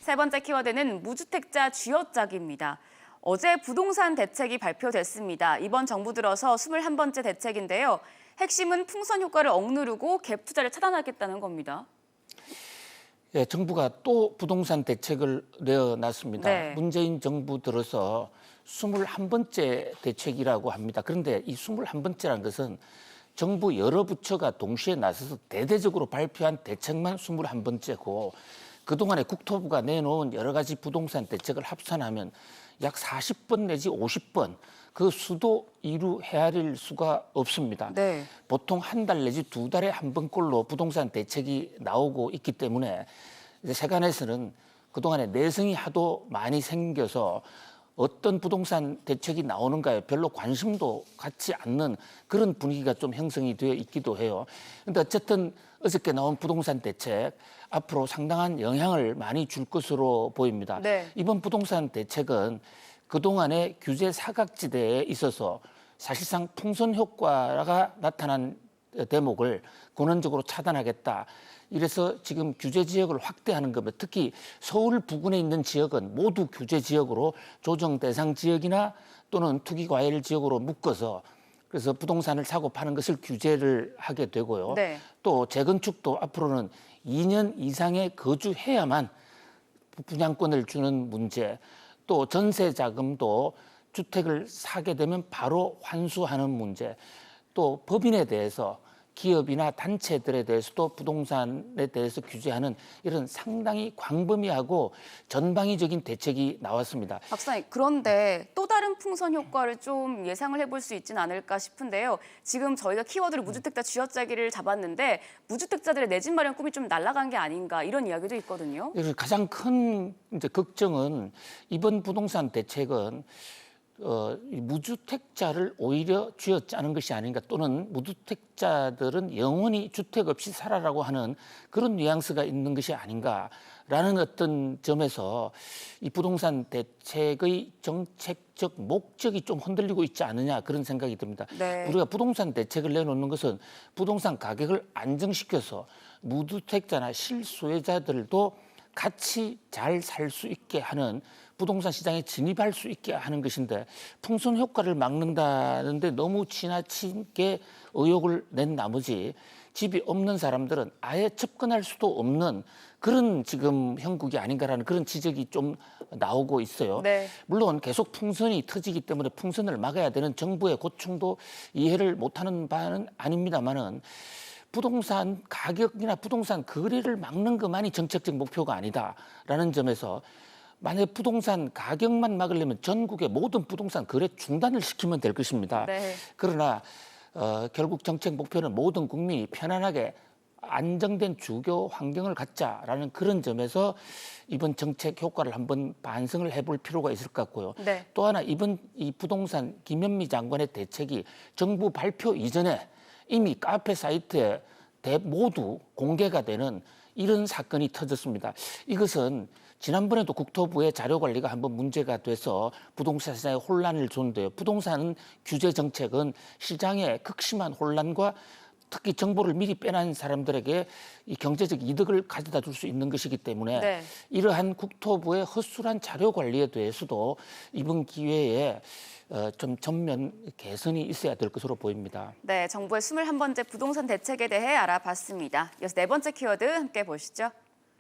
세 번째 키워드는 무주택자 쥐어짜기입니다. 어제 부동산 대책이 발표됐습니다. 이번 정부 들어서 21번째 대책인데요. 핵심은 풍선 효과를 억누르고 갭 투자를 차단하겠다는 겁니다. 예, 정부가 또 부동산 대책을 내어놨습니다. 네. 문재인 정부 들어서 21번째 대책이라고 합니다. 그런데 이 21번째라는 것은 정부 여러 부처가 동시에 나서서 대대적으로 발표한 대책만 21번째고 그동안에 국토부가 내놓은 여러 가지 부동산 대책을 합산하면 약 40번 내지 50번 그 수도 이루 헤아릴 수가 없습니다. 네. 보통 한 달 내지 두 달에 한 번꼴로 부동산 대책이 나오고 있기 때문에 이제 세간에서는 그동안에 내성이 하도 많이 생겨서 어떤 부동산 대책이 나오는가에 별로 관심도 갖지 않는 그런 분위기가 좀 형성이 되어 있기도 해요. 그런데 어쨌든 어저께 나온 부동산 대책 앞으로 상당한 영향을 많이 줄 것으로 보입니다. 네. 이번 부동산 대책은 그동안의 규제 사각지대에 있어서 사실상 풍선 효과가 나타난 대목을 근원적으로 차단하겠다. 이래서 지금 규제 지역을 확대하는 겁니다. 특히 서울 부근에 있는 지역은 모두 규제 지역으로 조정 대상 지역이나 또는 투기 과열 지역으로 묶어서 그래서 부동산을 사고 파는 것을 규제를 하게 되고요. 네. 또 재건축도 앞으로는 2년 이상의 거주해야만 분양권을 주는 문제, 또 전세 자금도 주택을 사게 되면 바로 환수하는 문제, 또 법인에 대해서 기업이나 단체들에 대해서도 부동산에 대해서 규제하는 이런 상당히 광범위하고 전방위적인 대책이 나왔습니다. 박사님, 그런데 또 다른 풍선 효과를 좀 예상을 해볼 수 있지는 않을까 싶은데요. 지금 저희가 키워드로 무주택자 쥐어짜기를 잡았는데 무주택자들의 내 집 마련 꿈이 좀 날아간 게 아닌가 이런 이야기도 있거든요. 그래서 가장 큰 이제 걱정은 이번 부동산 대책은 이 무주택자를 오히려 쥐어짜는 것이 아닌가, 또는 무주택자들은 영원히 주택 없이 살아라고 하는 그런 뉘앙스가 있는 것이 아닌가라는 어떤 점에서 이 부동산 대책의 정책적 목적이 좀 흔들리고 있지 않느냐, 그런 생각이 듭니다. 네. 우리가 부동산 대책을 내놓는 것은 부동산 가격을 안정시켜서 무주택자나 실소유자들도 같이 잘 살 수 있게 하는, 부동산 시장에 진입할 수 있게 하는 것인데 풍선 효과를 막는다는데 너무 지나치게 의욕을 낸 나머지 집이 없는 사람들은 아예 접근할 수도 없는 그런 지금 형국이 아닌가라는 그런 지적이 좀 나오고 있어요. 네. 물론 계속 풍선이 터지기 때문에 풍선을 막아야 되는 정부의 고충도 이해를 못하는 바는 아닙니다만은 부동산 가격이나 부동산 거래를 막는 것만이 정책적 목표가 아니다라는 점에서 만약 부동산 가격만 막으려면 전국의 모든 부동산 거래 중단을 시키면 될 것입니다. 네. 그러나 결국 정책 목표는 모든 국민이 편안하게 안정된 주거 환경을 갖자라는 그런 점에서 이번 정책 효과를 한번 반성을 해볼 필요가 있을 것 같고요. 네. 또 하나 이번 이 부동산 김현미 장관의 대책이 정부 발표 이전에 이미 카페 사이트에 모두 공개가 되는 이런 사건이 터졌습니다. 이것은 지난번에도 국토부의 자료 관리가 한번 문제가 돼서 부동산 시장에 혼란을 줬는데요. 부동산 규제 정책은 시장에 극심한 혼란과 특히 정보를 미리 빼낸 사람들에게 이 경제적 이득을 가져다 줄 수 있는 것이기 때문에 네. 이러한 국토부의 허술한 자료 관리에 대해서도 이번 기회에 좀 전면 개선이 있어야 될 것으로 보입니다. 네, 정부의 21번째 부동산 대책에 대해 알아봤습니다. 이어서 네 번째 키워드 함께 보시죠.